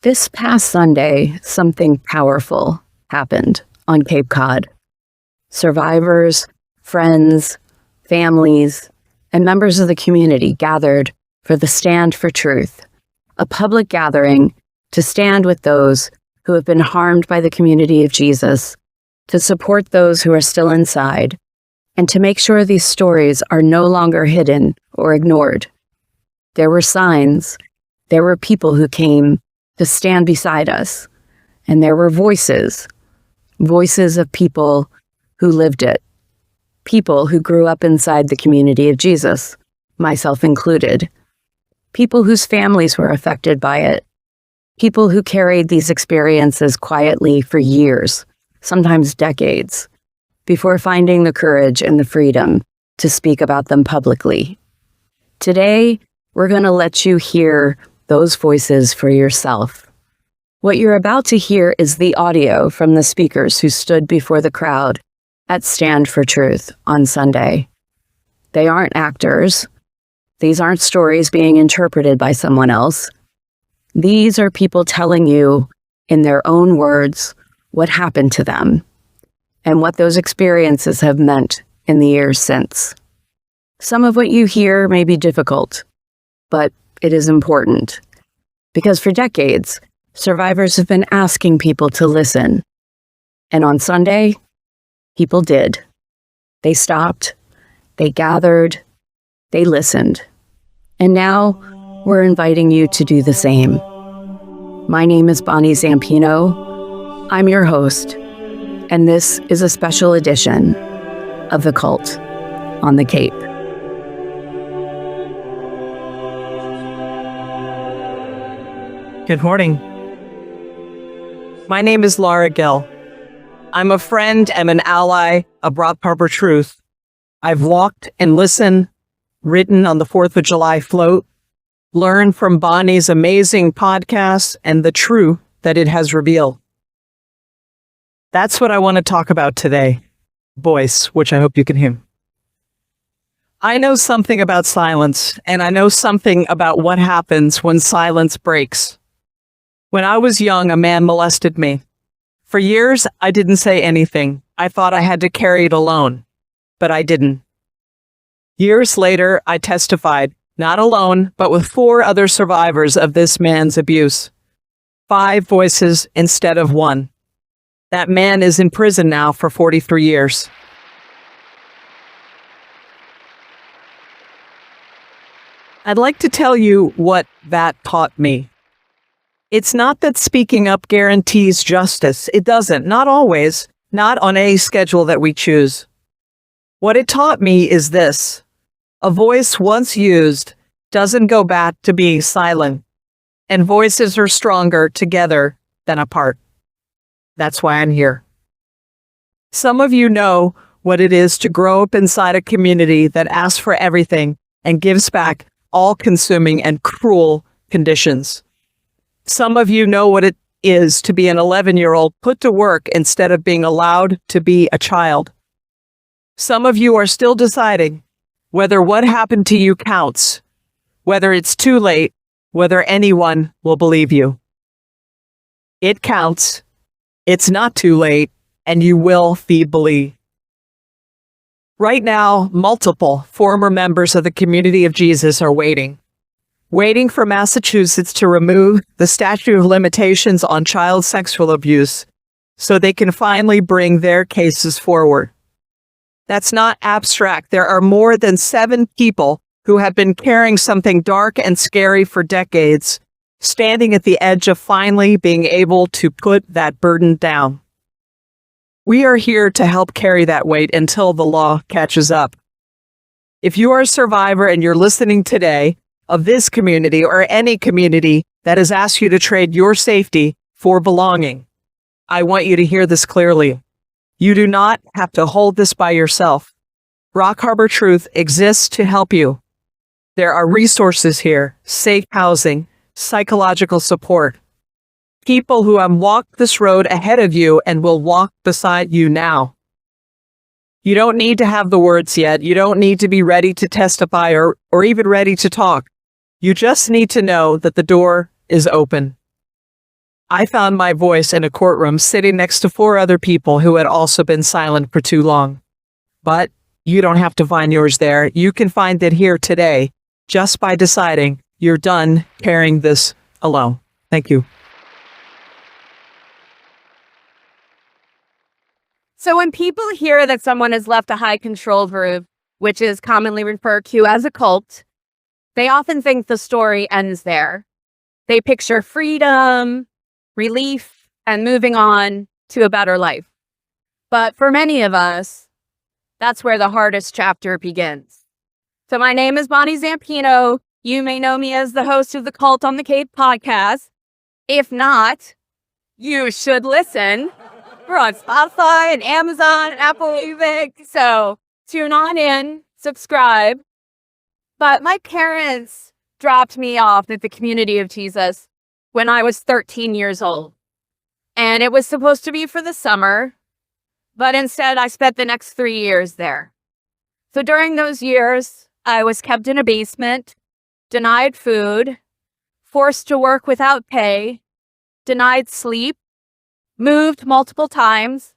This past Sunday, something powerful happened on Cape Cod. Survivors, friends, families, and members of the community gathered for the Stand for Truth, a public gathering to stand with those who have been harmed by the community of Jesus, to support those who are still inside, and to make sure these stories are no longer hidden or ignored. There were signs, there were people who came to stand beside us, and there were voices of people who lived it, people who grew up inside the community of Jesus, myself included, people whose families were affected by it, people who carried these experiences quietly for years, sometimes decades, before finding the courage and the freedom to speak about them publicly. Today, we're going to let you hear those voices for yourself. What you're about to hear is the audio from the speakers who stood before the crowd at Stand for Truth on Sunday. They aren't actors. These aren't stories being interpreted by someone else. These are people telling you, in their own words, what happened to them and what those experiences have meant in the years since. Some of what you hear may be difficult, but it is important, because for decades, survivors have been asking people to listen. And on Sunday, people did. They stopped, they gathered, they listened. And now we're inviting you to do the same. My name is Bonnie Zampino. I'm your host, and this is a special edition of The Cult on the Cape. Good morning. My name is Laura Gill. I'm a friend and an ally of Rock Harbor Truth. I've walked and listened, ridden on the 4th of July float, learned from Bonnie's amazing podcast and the truth that it has revealed. That's what I want to talk about today. Voice, which I hope you can hear. I know something about silence, and I know something about what happens when silence breaks. When I was young, a man molested me. For years, I didn't say anything. I thought I had to carry it alone, but I didn't. Years later, I testified, not alone, but with 4 other survivors of this man's abuse. 5 voices instead of 1. That man is in prison now for 43 years. I'd like to tell you what that taught me. It's not that speaking up guarantees justice. It doesn't. Not always. Not on any schedule that we choose. What it taught me is this. A voice once used doesn't go back to being silent, and voices are stronger together than apart. That's why I'm here. Some of you know what it is to grow up inside a community that asks for everything and gives back all-consuming and cruel conditions. Some of you know what it is to be an 11-year-old put to work instead of being allowed to be a child. Some of you are still deciding whether what happened to you counts, whether it's too late, whether anyone will believe you. It counts. It's not too late, and you will be believed. Right now, multiple former members of the community of Jesus are waiting for Massachusetts to remove the statute of limitations on child sexual abuse so they can finally bring their cases forward. That's not abstract. There are more than 7 people who have been carrying something dark and scary for decades, standing at the edge of finally being able to put that burden down. We are here to help carry that weight until the law catches up. If you are a survivor and you're listening today of this community or any community that has asked you to trade your safety for belonging, I want you to hear this clearly. You do not have to hold this by yourself. Rock Harbor Truth exists to help you. There are resources here, safe housing, psychological support. People who have walked this road ahead of you and will walk beside you now. You don't need to have the words yet. You don't need to be ready to testify or even ready to talk. You just need to know that the door is open. I found my voice in a courtroom sitting next to 4 other people who had also been silent for too long. But you don't have to find yours there. You can find it here today just by deciding you're done carrying this alone. Thank you. So when people hear that someone has left a high control group, which is commonly referred to as a cult, they often think the story ends there. They picture freedom, relief, and moving on to a better life. But for many of us, that's where the hardest chapter begins. So my name is Bonnie Zampino. You may know me as the host of the Cult on the Cape podcast. If not, you should listen. We're on Spotify and Amazon and Apple Music. So tune on in, subscribe. But my parents dropped me off at the Community of Jesus when I was 13 years old. And it was supposed to be for the summer, but instead I spent the next 3 years there. So during those years, I was kept in a basement, denied food, forced to work without pay, denied sleep, moved multiple times,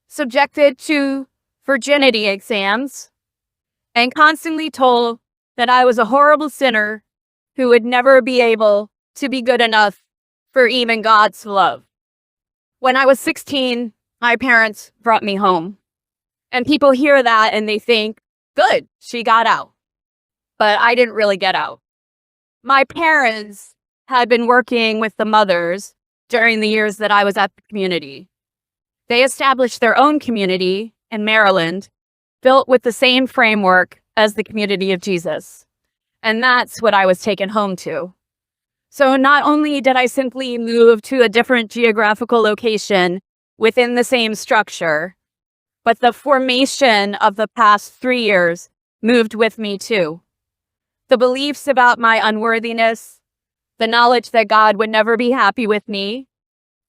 subjected to virginity exams, and constantly told that I was a horrible sinner who would never be able to be good enough for even God's love. When I was 16, my parents brought me home. And people hear that and they think, good, she got out. But I didn't really get out. My parents had been working with the mothers during the years that I was at the community. They established their own community in Maryland, built with the same framework as the Community of Jesus. And that's what I was taken home to. So not only did I simply move to a different geographical location within the same structure, but the formation of the past 3 years moved with me too. The beliefs about my unworthiness, the knowledge that God would never be happy with me,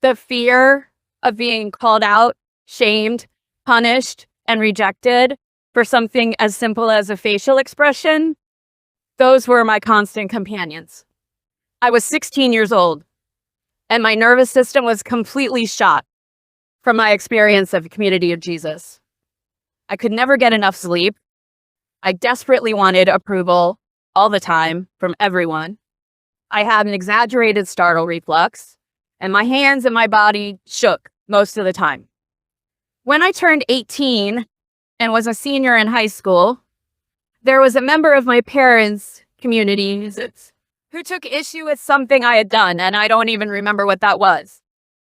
the fear of being called out, shamed, punished, and rejected for something as simple as a facial expression, those were my constant companions. I was 16 years old, and my nervous system was completely shot from my experience of the Community of Jesus. I could never get enough sleep. I desperately wanted approval all the time from everyone. I had an exaggerated startle reflex, and my hands and my body shook most of the time. When I turned 18 and was a senior in high school, there was a member of my parents' community who took issue with something I had done, and I don't even remember what that was.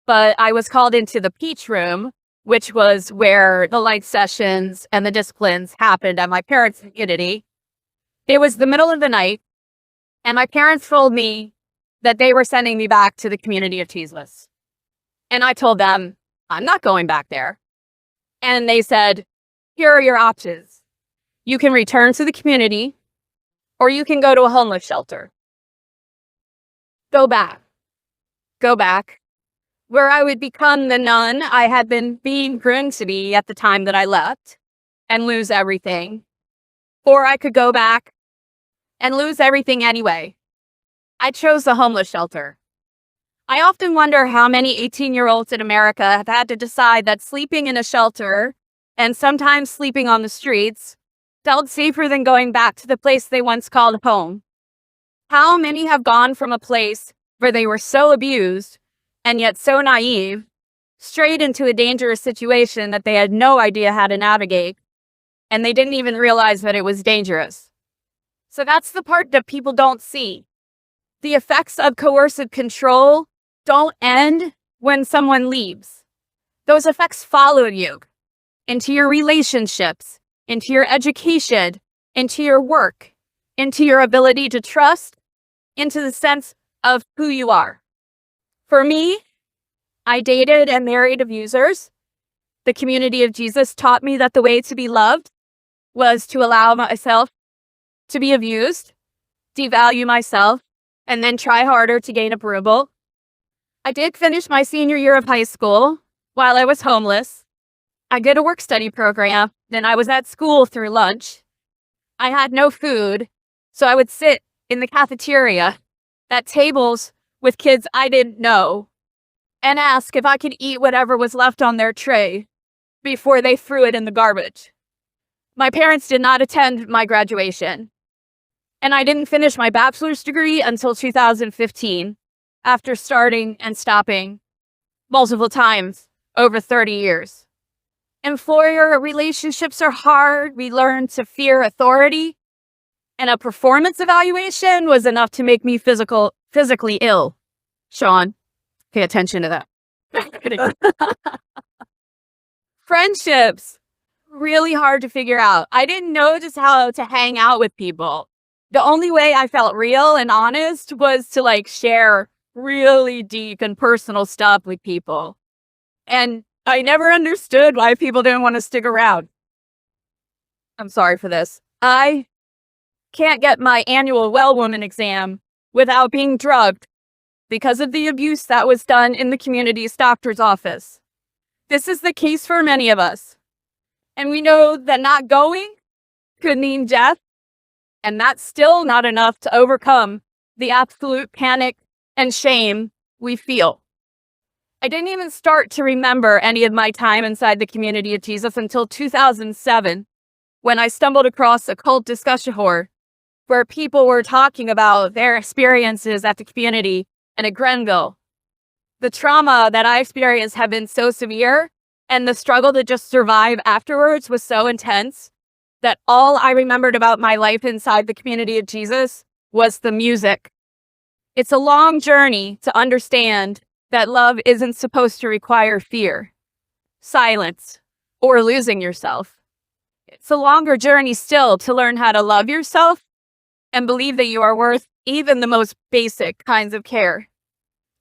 But I was called into the peach room, which was where the light sessions and the disciplines happened at my parents' community. It was the middle of the night, and my parents told me that they were sending me back to the Community of Jesus. And I told them, I'm not going back there. And they said, here are your options. You can return to the community, or you can go to a homeless shelter. Go back. Go back. Where I would become the nun I had been being groomed to be at the time that I left and lose everything. Or I could go back and lose everything anyway. I chose the homeless shelter. I often wonder how many 18-year-olds in America have had to decide that sleeping in a shelter and sometimes sleeping on the streets felt safer than going back to the place they once called home. How many have gone from a place where they were so abused and yet so naive, straight into a dangerous situation that they had no idea how to navigate, and they didn't even realize that it was dangerous. So that's the part that people don't see. The effects of coercive control don't end when someone leaves. Those effects follow you into your relationships, into your education, into your work, into your ability to trust, into the sense of who you are. For me, I dated and married abusers. The Community of Jesus taught me that the way to be loved was to allow myself to be abused, devalue myself, and then try harder to gain approval. I did finish my senior year of high school while I was homeless. I did a work-study program, then I was at school through lunch. I had no food, so I would sit in the cafeteria at tables with kids I didn't know and ask if I could eat whatever was left on their tray before they threw it in the garbage. My parents did not attend my graduation, and I didn't finish my bachelor's degree until 2015, after starting and stopping multiple times over 30 years. Employer relationships are hard. We learn to fear authority, and a performance evaluation was enough to make me physically ill. Sean, pay attention to that. Friendships, really hard to figure out. I didn't know just how to hang out with people. The only way I felt real and honest was to share really deep and personal stuff with people. And I never understood why people didn't want to stick around. I'm sorry for this. I can't get my annual well woman exam without being drugged because of the abuse that was done in the community's doctor's office. This is the case for many of us. And we know that not going could mean death, and that's still not enough to overcome the absolute panic and shame we feel. I didn't even start to remember any of my time inside the community of Jesus until 2007, when I stumbled across a cult discussion board where people were talking about their experiences at the community and at Grenville. The trauma that I experienced had been so severe, and the struggle to just survive afterwards was so intense that all I remembered about my life inside the community of Jesus was the music. It's a long journey to understand that love isn't supposed to require fear, silence, or losing yourself. It's a longer journey still to learn how to love yourself and believe that you are worth even the most basic kinds of care.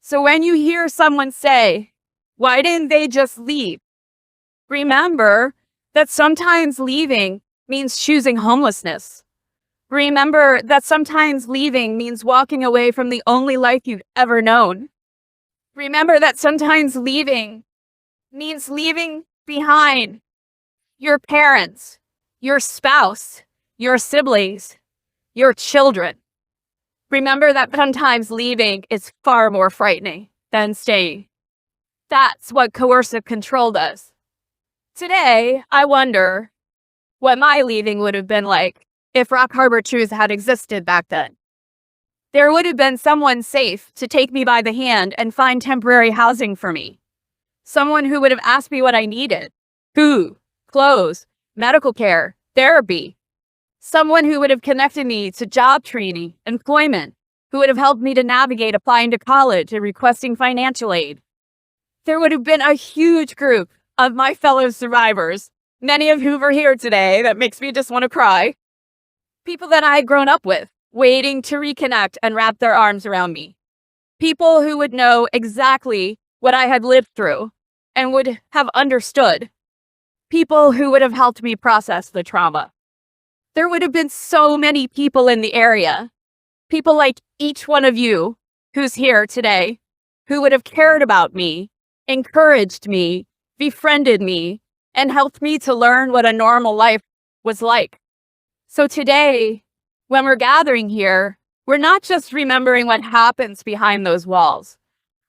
So when you hear someone say, "Why didn't they just leave?" remember that sometimes leaving means choosing homelessness. Remember that sometimes leaving means walking away from the only life you've ever known. Remember that sometimes leaving means leaving behind your parents, your spouse, your siblings, your children. Remember that sometimes leaving is far more frightening than staying. That's what coercive control does. Today, I wonder what my leaving would have been like if Rock Harbor Truth had existed back then. There would have been someone safe to take me by the hand and find temporary housing for me. Someone who would have asked me what I needed: food, clothes, medical care, therapy. Someone who would have connected me to job training, employment, who would have helped me to navigate applying to college and requesting financial aid. There would have been a huge group of my fellow survivors, many of whom are here today. That makes me just want to cry. People that I had grown up with, waiting to reconnect and wrap their arms around me. People who would know exactly what I had lived through and would have understood. People who would have helped me process the trauma. There would have been so many people in the area, people like each one of you who's here today, who would have cared about me, encouraged me, befriended me, and helped me to learn what a normal life was like. So today, when we're gathering here, we're not just remembering what happens behind those walls.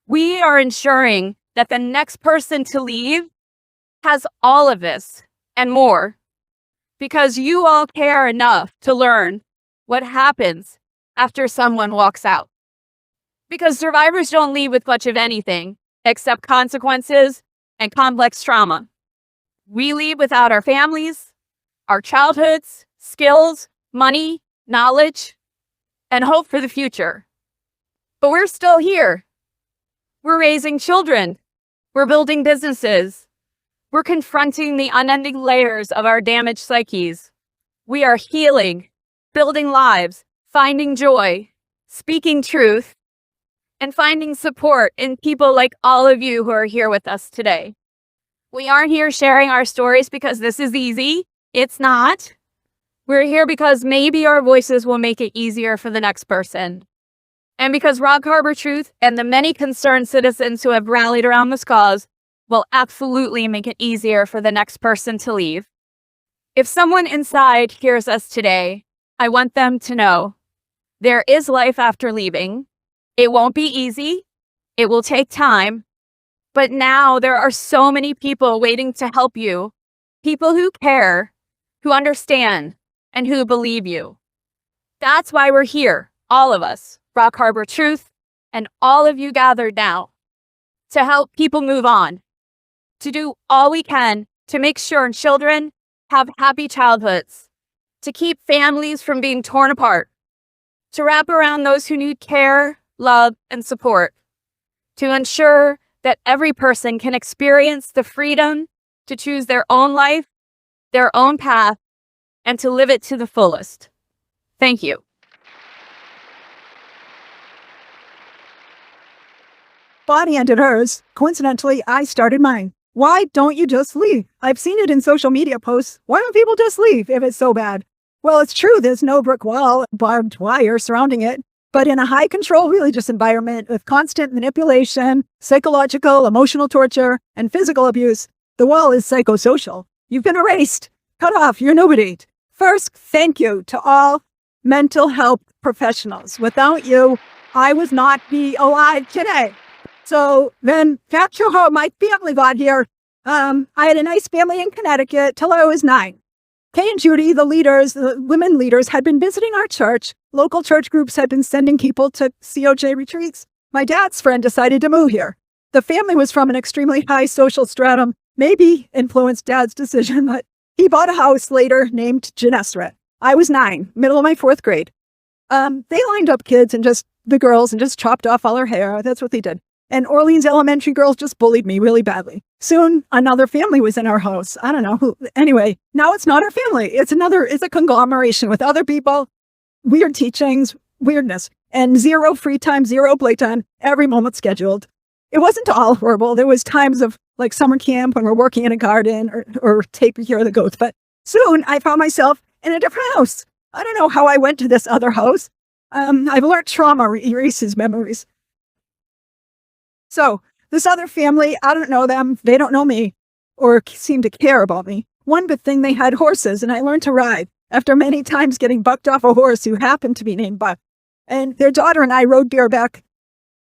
We are ensuring that the next person to leave has all of this and more, because you all care enough to learn what happens after someone walks out. Because survivors don't leave with much of anything except consequences and complex trauma. We leave without our families, our childhoods, skills, money, knowledge, and hope for the future. But we're still here. We're raising children. We're building businesses. We're confronting the unending layers of our damaged psyches. We are healing, building lives, finding joy, speaking truth, and finding support in people like all of you who are here with us today. We aren't here sharing our stories because this is easy. It's not. We're here because maybe our voices will make it easier for the next person. And because Rock Harbor Truth and the many concerned citizens who have rallied around this cause will absolutely make it easier for the next person to leave. If someone inside hears us today, I want them to know there is life after leaving. It won't be easy. It will take time, But now there are so many people waiting to help you. People who care, who understand, and who believe you. That's why we're here, all of us, Rock Harbor Truth, and all of you gathered now, to help people move on, to do all we can to make sure children have happy childhoods, to keep families from being torn apart, to wrap around those who need care, love, and support, to ensure that every person can experience the freedom to choose their own life, their own path, and to live it to the fullest. Thank you. Bonnie ended hers. Coincidentally, I started mine. Why don't you just leave? I've seen it in social media posts. Why don't people just leave if it's so bad? Well, it's true there's no brick wall, barbed wire surrounding it, but in a high control religious environment with constant manipulation, psychological, emotional torture, and physical abuse, the wall is psychosocial. You've been erased, cut off, you're nobody. First, thank you to all mental health professionals. Without you, I would not be alive today. So then back to how my family got here. I had a nice family in Connecticut till I was 9. Kay and Judy, the leaders, the women leaders, had been visiting our church. Local church groups had been sending people to COJ retreats. My dad's friend decided to move here. The family was from an extremely high social stratum, maybe influenced Dad's decision, but he bought a house later named Gennesret. I was 9, middle of my 4th grade. They lined up kids and the girls and just chopped off all her hair. That's what they did. And Orleans elementary girls just bullied me really badly. Soon, another family was in our house. I don't know who. Anyway, now it's not our family. It's a conglomeration with other people, weird teachings, weirdness, and zero free time, zero playtime, every moment scheduled. It wasn't all horrible. There was times of like summer camp when we're working in a garden or taking care of the goats. But soon I found myself in a different house. I don't know how I went to this other house. I've learned trauma erases memories. So this other family, I don't know them. They don't know me or seem to care about me. One good thing, they had horses and I learned to ride after many times getting bucked off a horse who happened to be named Buck. And their daughter and I rode bareback,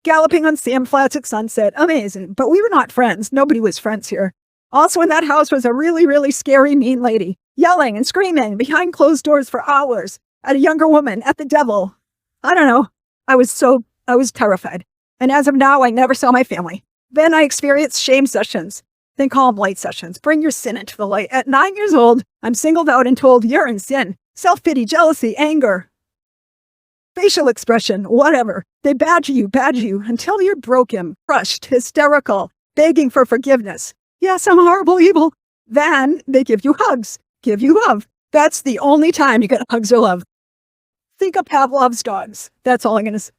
galloping on sand flats at sunset. Amazing. But we were not friends. Nobody was friends here. Also in that house was a really, really scary, mean lady, yelling and screaming behind closed doors for hours at a younger woman, at the devil. I don't know. I was terrified. And as of now, I never saw my family. Then I experienced shame sessions. They call them light sessions. Bring your sin into the light. At 9 years old, I'm singled out and told, you're in sin. Self-pity, jealousy, anger, facial expression, whatever. They badger you until you're broken, crushed, hysterical, begging for forgiveness. Yes, I'm horrible, evil. Then they give you hugs, give you love. That's the only time you get hugs or love. Think of Pavlov's dogs. That's all I'm going to say.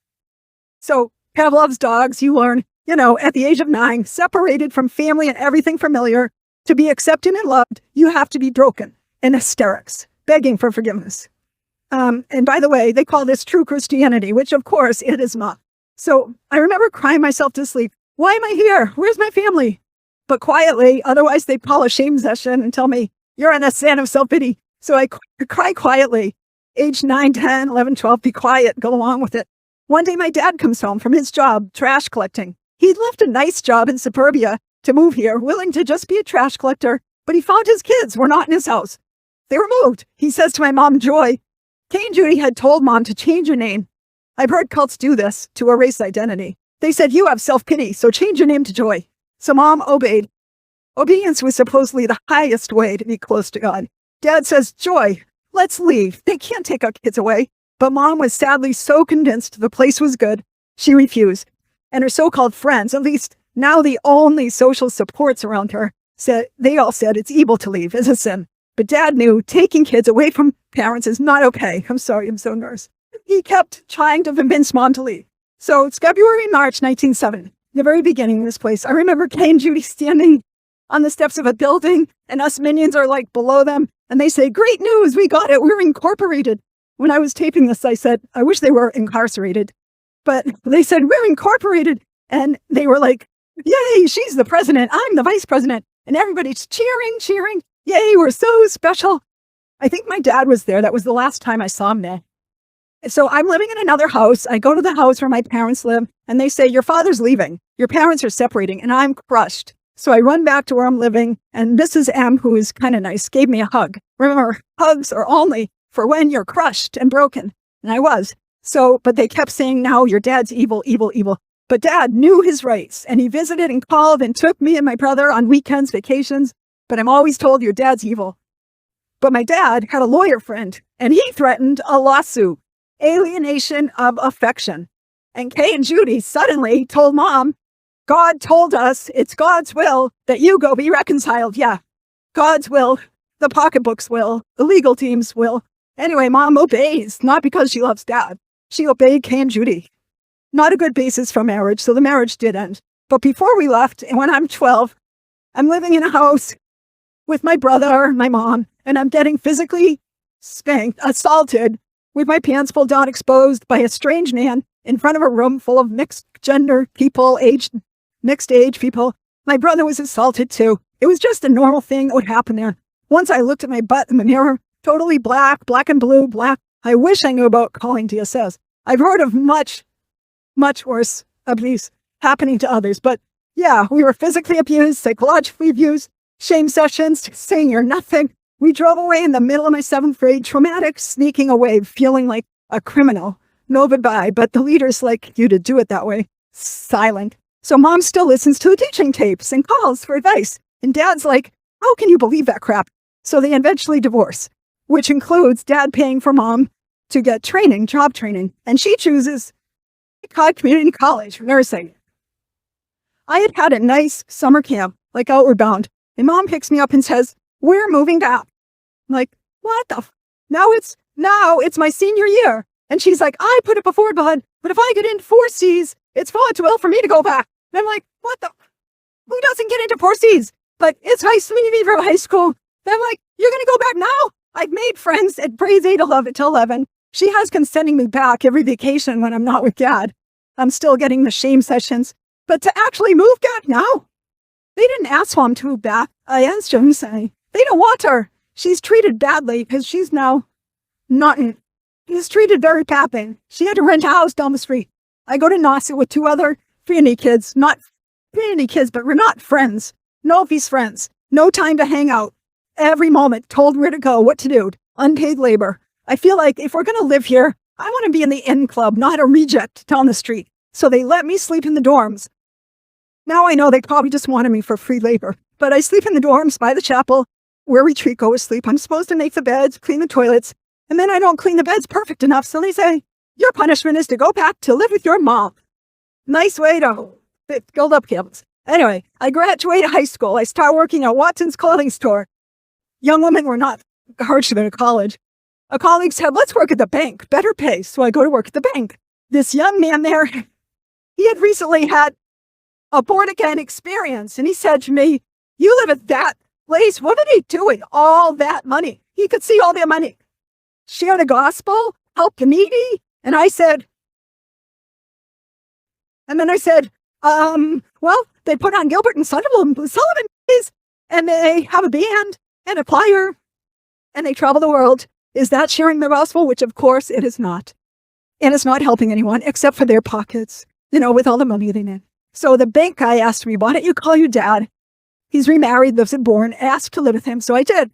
So Pavlov's dogs, you learn, at the age of 9, separated from family and everything familiar, to be accepted and loved, you have to be broken in hysterics, begging for forgiveness. And by the way, they call this true Christianity, which of course it is not. So I remember crying myself to sleep. Why am I here? Where's my family? But quietly, otherwise they'd call a shame session and tell me, you're in a sin of self-pity. So I cry quietly. Age 9, 10, 11, 12, be quiet, go along with it. One day my dad comes home from his job, trash collecting. He'd left a nice job in suburbia to move here, willing to just be a trash collector, but he found his kids were not in his house. They were moved. He says to my mom, Joy, Kay and Judy had told Mom to change your name. I've heard cults do this to erase identity. They said, you have self-pity, so change your name to Joy. So Mom obeyed. Obedience was supposedly the highest way to be close to God. Dad says, Joy, let's leave. They can't take our kids away. But Mom was sadly so convinced the place was good, she refused. And her so-called friends, at least now the only social supports around her, they all said it's evil to leave, it's a sin. But Dad knew taking kids away from parents is not okay. I'm sorry, I'm so nervous. He kept trying to convince Mom to leave. So it's February, March 1970, the very beginning of this place. I remember Kay and Judy standing on the steps of a building, and us minions are like below them, and they say, great news, we got it, we're incorporated. When I was taping this, I said, I wish they were incarcerated. But they said, we're incorporated. And they were like, yay, she's the president. I'm the vice president. And everybody's cheering. Yay, we're so special. I think my dad was there. That was the last time I saw him there. So I'm living in another house. I go to the house where my parents live, and they say, your father's leaving. your parents are separating and I'm crushed. So I run back to where I'm living, and Mrs. M, who is kind of nice, gave me a hug. Remember, hugs are only for when you're crushed and broken. And I was. So, but they kept saying, no, your dad's evil, evil, evil. But Dad knew his rights, and he visited and called and took me and my brother on weekends, vacations. But I'm always told your dad's evil. But my dad had a lawyer friend, and he threatened a lawsuit, alienation of affection. And Kay and Judy suddenly told Mom, God told us it's God's will that you go be reconciled. Yeah, God's will, the pocketbook's will, the legal team's will. Anyway, Mom obeys, not because she loves Dad. She obeyed Kay and Judy. Not a good basis for marriage, so the marriage did end. But before we left, and when I'm 12, I'm living in a house with my brother, my mom, and I'm getting physically spanked, assaulted, with my pants pulled down, exposed by a strange man in front of a room full of mixed gender people, mixed age people. My brother was assaulted too. It was just a normal thing that would happen there. Once I looked at my butt in the mirror, totally black, black and blue, black. I wish I knew about calling DSS. I've heard of much worse abuse happening to others. But yeah, we were physically abused, psychologically abused, shame sessions, saying you're nothing. We drove away in the middle of my 7th grade, traumatic, sneaking away, feeling like a criminal. No goodbye, but the leaders like you to do it that way. Silent. So Mom still listens to the teaching tapes and calls for advice. And Dad's like, how can you believe that crap? So they eventually divorce, which includes Dad paying for Mom to get training, job training. And she chooses Cape Cod Community College for nursing. I had had a nice summer camp, like Outward Bound. And Mom picks me up and says, we're moving back. I'm like, what the Now it's my senior year. And she's like, I put it before, bud, but if I get into 4Cs, it's far too well for me to go back. And I'm like, who doesn't get into 4Cs? But it's nice to meet you from high school. Then I'm like, you're going to go back now? I've made friends at grades 8 to 11. She has been sending me back every vacation when I'm not with Dad. I'm still getting the shame sessions. But to actually move back now? They didn't ask Mom to move back. I asked them, saying, they don't want her. She's treated badly because she's now she's treated very badly. She had to rent a house down the street. I go to Nassau with 2 other Trinity kids, not Trinity kids, but we're not friends. No of these friends. No time to hang out. Every moment told where to go, what to do. Unpaid labor. I feel like if we're going to live here, I want to be in the inn club, not a reject down the street. So they let me sleep in the dorms. Now I know they probably just wanted me for free labor, but I sleep in the dorms by the chapel where retreat goers sleep. I'm supposed to make the beds, clean the toilets, and then I don't clean the beds perfect enough. So they say, your punishment is to go back to live with your mom. Nice way to build up kids. Anyway, I graduated high school. I start working at Watson's clothing store. Young women were not harsher than college. A colleague said, let's work at the bank, better pay. So I go to work at the bank. This young man there, he had recently had a born-again experience. And he said to me, you live at that place. What did he do with all that money? He could see all their money. Share the gospel, help the needy. And I said, well, they put on Gilbert and Sullivan days, and they have a band and a choir, and they travel the world. Is that sharing the gospel? Which, of course, it is not. And it's not helping anyone except for their pockets, with all the money they need. So the bank guy asked me, why don't you call your dad? He's remarried, lives in Bourne, asked to live with him. So I did.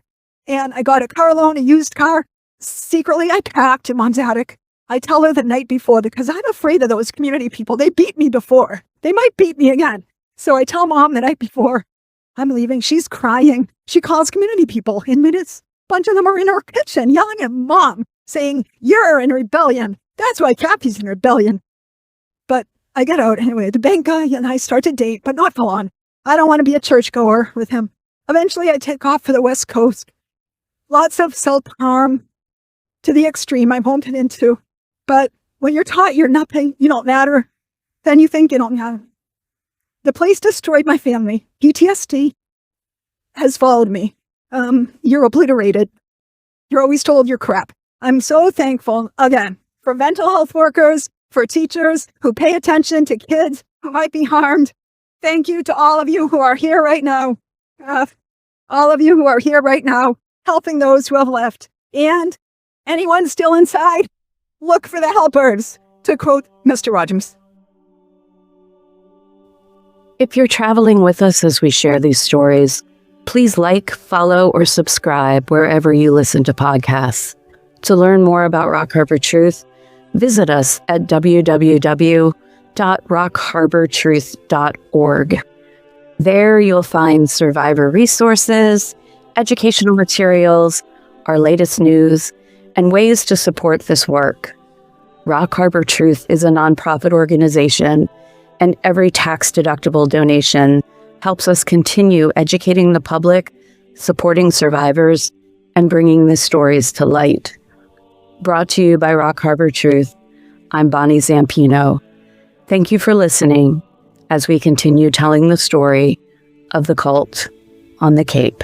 And I got a car loan, a used car. Secretly, I packed in Mom's attic. I tell her the night before because I'm afraid of those community people. They beat me before. They might beat me again. So I tell Mom the night before I'm leaving. She's crying. She calls community people. In minutes, a bunch of them are in her kitchen yelling at Mom, saying, you're in rebellion. That's why Kathy's in rebellion. But I get out anyway. The bank guy and I start to date, but not full on. I don't want to be a churchgoer with him. Eventually, I take off for the West Coast. Lots of self-harm to the extreme I won't get into. But when you're taught you're nothing, you don't matter, then you think you don't matter. The place destroyed my family. PTSD has followed me. You're obliterated. You're always told you're crap. I'm so thankful, again, for mental health workers, for teachers who pay attention to kids who might be harmed. Thank you to all of you who are here right now. Helping those who have left. And anyone still inside, look for the helpers, to quote Mr. Rogers. If you're traveling with us as we share these stories, please like, follow, or subscribe wherever you listen to podcasts. To learn more about Rock Harbor Truth, visit us at www.rockharbortruth.org. There you'll find survivor resources, educational materials, our latest news, and ways to support this work. Rock Harbor Truth is a nonprofit organization, and every tax-deductible donation helps us continue educating the public, supporting survivors, and bringing the stories to light. Brought to you by Rock Harbor Truth, I'm Bonnie Zampino. Thank you for listening as we continue telling the story of the cult on the Cape.